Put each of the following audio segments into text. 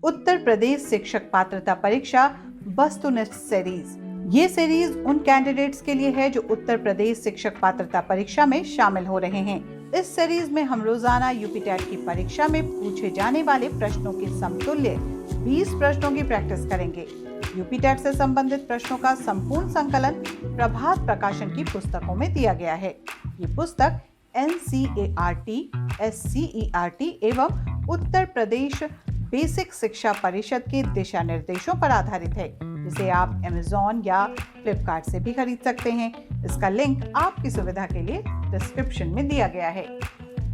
उत्तर प्रदेश शिक्षक पात्रता परीक्षा वस्तुनिष्ठ सीरीज। ये सीरीज उन कैंडिडेट्स के लिए है जो उत्तर प्रदेश शिक्षक पात्रता परीक्षा में शामिल हो रहे हैं। इस सीरीज में हम रोजाना यूपी टेट की परीक्षा में पूछे जाने वाले प्रश्नों के समतुल्य 20 प्रश्नों की प्रैक्टिस करेंगे। यूपी टेट से संबंधित प्रश्नों का संपूर्ण संकलन प्रभात प्रकाशन की पुस्तकों में दिया गया है। ये पुस्तक NCERT, SCERT एवं उत्तर प्रदेश बेसिक शिक्षा परिषद के दिशा निर्देशों पर आधारित है, जिसे आप Amazon या Flipkart से भी खरीद सकते हैं। इसका लिंक आपकी सुविधा के लिए डिस्क्रिप्शन में दिया गया है।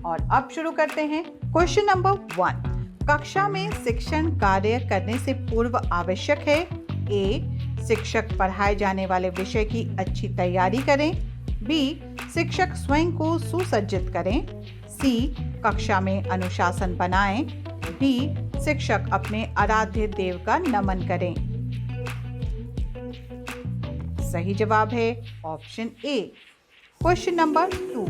और अब शुरू करते हैं। क्वेश्चन नंबर 1, कक्षा में शिक्षण कार्य करने से पूर्व आवश्यक है। A, शिक्षक पढ़ाए जाने वाले विषय की अच्छी तैयारी करें। B, शिक्षक स्वयं को सुसज्जित करें। C, कक्षा में अनुशासन बनाएं। D, शिक्षक अपने आराध्य देव का नमन करें। सही जवाब है ऑप्शन ए। क्वेश्चन नंबर 2,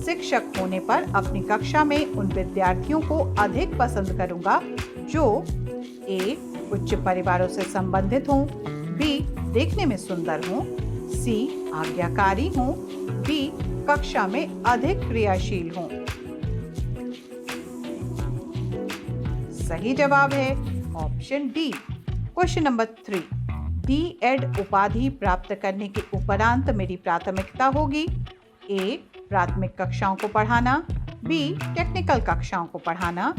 शिक्षक होने पर अपनी कक्षा में उन विद्यार्थियों को अधिक पसंद करूंगा जो A, उच्च परिवारों से संबंधित हों। B, देखने में सुंदर हों। C, आज्ञाकारी हों। B, कक्षा में अधिक क्रियाशील हों। सही जवाब है option D. Question number 3, D.Ed उपाधि प्राप्त करने के उपरांत मेरी प्राथमिकता होगी। A, प्राथमिक कक्षाओं को पढ़ाना। B, टेक्निकल कक्षाओं को पढ़ाना।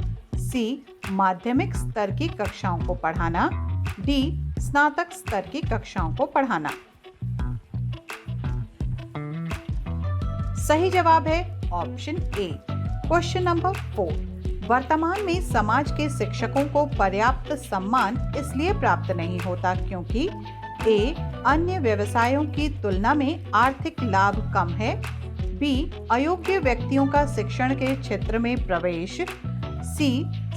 C, माध्यमिक स्तर की कक्षाओं को पढ़ाना। D, स्नातक स्तर की कक्षाओं को पढ़ाना। सही जवाब है ऑप्शन ए। क्वेश्चन नंबर 4, वर्तमान में समाज के शिक्षकों को पर्याप्त सम्मान इसलिए प्राप्त नहीं होता क्योंकि A, अन्य व्यवसायों की तुलना में आर्थिक लाभ कम है। B, अयोग्य व्यक्तियों का शिक्षण के क्षेत्र में प्रवेश। C,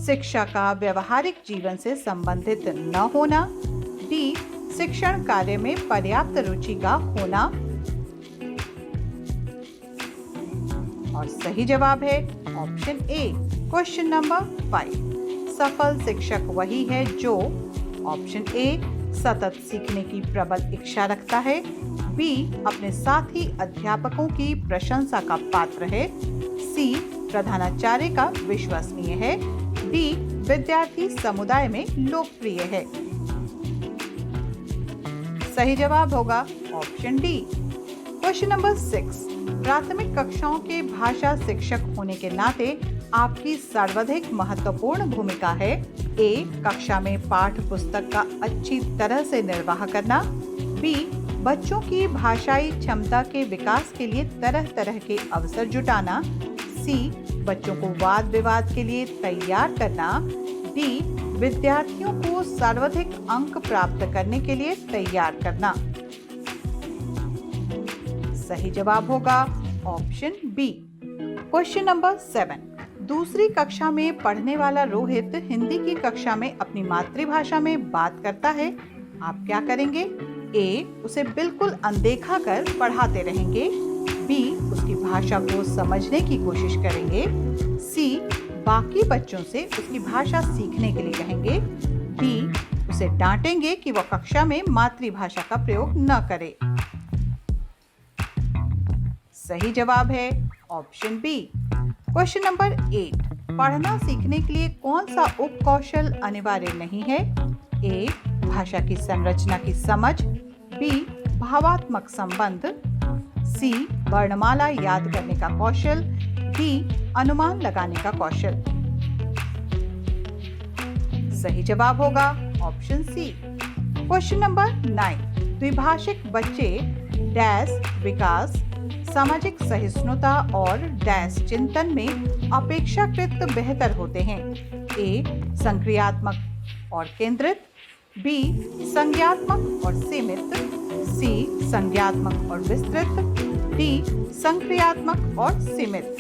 शिक्षा का व्यवहारिक जीवन से संबंधित न होना। D, शिक्षण कार्य में पर्याप्त रुचि का होना। और सही जवाब है ऑप्शन ए। क्वेश्चन नंबर 5, सफल शिक्षक वही है जो ऑप्शन ए, सतत सीखने की प्रबल इच्छा रखता है। बी, अपने साथी अध्यापकों की प्रशंसा का पात्र है। सी, प्रधानाचार्य का विश्वसनीय है। डी, विद्यार्थी समुदाय में लोकप्रिय है। सही जवाब होगा ऑप्शन डी। क्वेश्चन नंबर 6, प्राथमिक कक्षाओं के भाषा शिक्षक होने के नाते आपकी सर्वाधिक महत्वपूर्ण भूमिका है। ए, कक्षा में पाठ्य पुस्तक का अच्छी तरह से निर्वाह करना। बी, बच्चों की भाषाई क्षमता के विकास के लिए तरह तरह के अवसर जुटाना। सी, बच्चों को वाद विवाद के लिए तैयार करना। डी, विद्यार्थियों को सर्वाधिक अंक प्राप्त करने के लिए तैयार करना। सही जवाब होगा ऑप्शन बी। क्वेश्चन नंबर 7, दूसरी कक्षा में पढ़ने वाला रोहित हिंदी की कक्षा में अपनी मातृभाषा में बात करता है। आप क्या करेंगे? ए, उसे बिल्कुल अनदेखा कर पढ़ाते रहेंगे। बी, उसकी भाषा को समझने की कोशिश करेंगे। सी, बाकी बच्चों से उसकी भाषा सीखने के लिए कहेंगे। डी, उसे डांटेंगे कि वह कक्षा में मातृभाषा का प्रयोग न करे। सही जवाब है ऑप्शन बी। क्वेश्चन नंबर 8, पढ़ना सीखने के लिए कौन सा उप कौशल अनिवार्य नहीं है? ए, भाषा की संरचना की समझ। बी, भावात्मक संबंध। सी, वर्णमाला याद करने का कौशल। डी, अनुमान लगाने का कौशल। सही जवाब होगा ऑप्शन सी। क्वेश्चन नंबर 9, द्विभाषिक बच्चे डैश विकास, सामाजिक सहिष्णुता और डैश चिंतन में अपेक्षाकृत बेहतर होते हैं। ए, संक्रियात्मक और केंद्रित। बी, संज्ञात्मक और सीमित। सी, संज्ञात्मक और विस्तृत। डी, संक्रियात्मक और सीमित।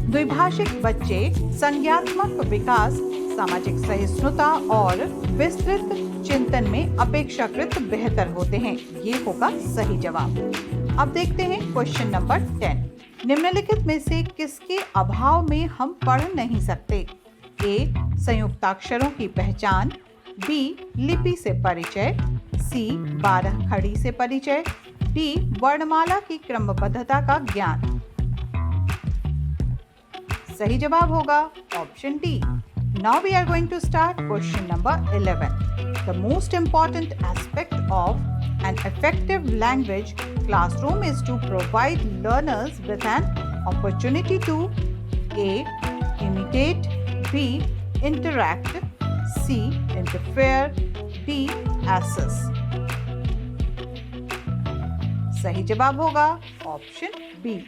द्विभाषिक बच्चे संज्ञात्मक विकास, सामाजिक सहिष्णुता और विस्तृत चिंतन में अपेक्षाकृत बेहतर होते हैं। ये होगा सही जवाब। अब देखते हैं क्वेश्चन नंबर 10, निम्नलिखित में से किसके अभाव में हम पढ़ नहीं सकते? ए. संयुक्ताक्षरों की पहचान, बी. लिपि से परिचय, सी. 12 खड़ी से परिचय, डी. वर्णमाला की क्रमबद्धता का ज्ञान। सही जवाब होगा option D. Now we are going to start question number 11. The most important aspect of an effective language classroom is to provide learners with an opportunity to A. imitate, B. interact, C. interfere, D. assess. सही जवाब होगा option B.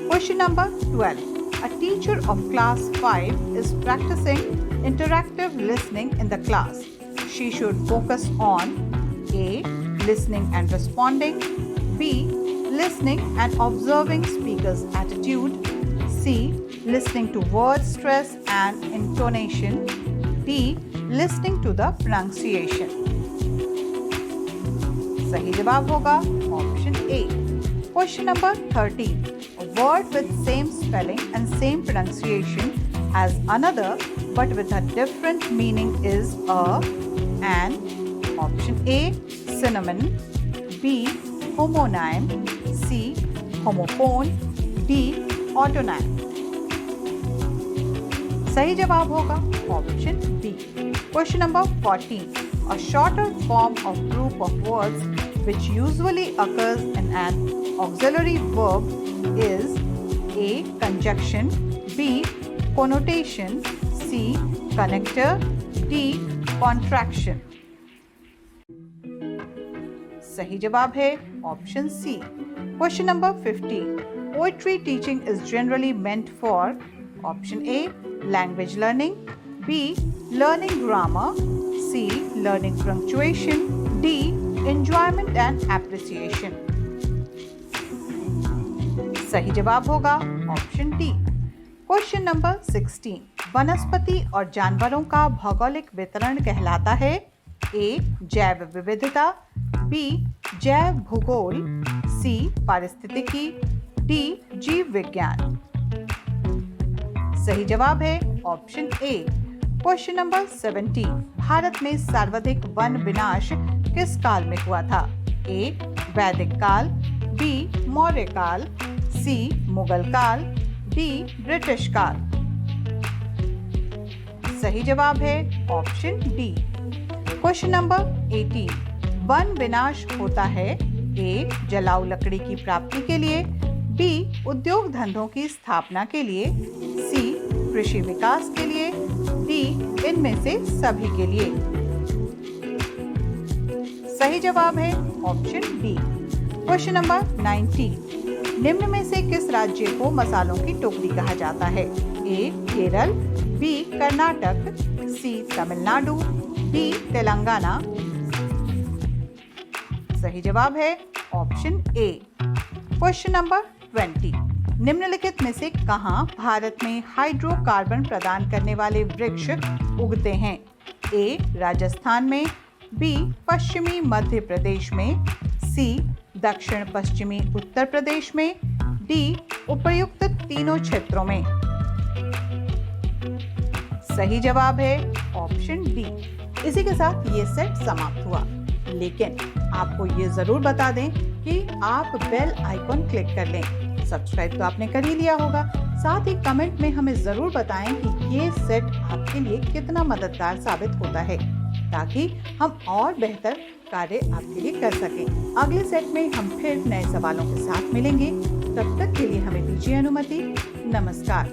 Question number 12. A teacher of class 5 is practicing interactive listening in the class. She should focus on A. listening and responding, B. listening and observing speaker's attitude, C. listening to word stress and intonation, D. listening to the pronunciation. सही जवाब होगा option A. Question number 13. A word with same spelling and same pronunciation as another but with a different meaning is an option A. synonym, B. homonym, C. homophone, D. autonym. सही जवाब होगा option B. Question number 14. A shorter form of group of words which usually occurs in an auxiliary verb is A. conjunction, B. connotation, C. connector, D. contraction. सही जवाब है option C. Question number 15. Poetry teaching is generally meant for option A. language learning, B. learning grammar, C. learning punctuation, D. enjoyment and appreciation. सही जवाब होगा option D. Question number 16. वनस्पति और जानवरों का भौगोलिक वितरण कहलाता है ए. जैव विविधता, बी. जैव भूगोल, सी. पारिस्थितिकी, डी. जीव विज्ञान। सही जवाब है option A. Question number 17. Bharat में सर्वाधिक वन विनाश किस काल में हुआ था? ए. वैदिक काल, बी. मौर्य काल, सी. मुगल काल, डी. ब्रिटिश काल। सही जवाब है option D. Question number 18. One विनाश होता है ए. जलाऊ लकड़ी की प्राप्ति के लिए, बी. उद्योग धंधों की स्थापना के लिए, सी. कृषि विकास के लिए, डी. इनमें से सभी के लिए। सही जवाब है ऑप्शन डी। Question number 19. निम्न में से किस राज्य को मसालों की टोकरी कहा जाता है? ए. केरल, बी. कर्नाटक, सी. तमिलनाडु, डी. तेलंगाना। सही जवाब है ऑप्शन ए। Question number 20. निम्नलिखित में से कहां भारत में हाइड्रोकार्बन प्रदान करने वाले वृक्ष उगते हैं? ए. राजस्थान में, बी. पश्चिमी मध्य प्रदेश में, सी. दक्षिण पश्चिमी उत्तर प्रदेश में, डी. उपर्युक्त तीनों क्षेत्रों में। सही जवाब है ऑप्शन डी। इसी के साथ ये सेट समाप्त हुआ, लेकिन आपको ये जरूर बता दें कि आप बेल आइकॉन क्लिक कर लें। सब्सक्राइब तो आपने कर ही लिया होगा, साथ ही कमेंट में हमें जरूर बताएं कि ये सेट आपके लिए कितना मददगार साबित होता है, ताकि हम और बेहतर कार्य आपके लिए कर सकें। अगले सेट में हम फिर नए सवालों के साथ मिलेंगे। तब तक के लिए हमें दीजिए अनुमति। नमस्कार।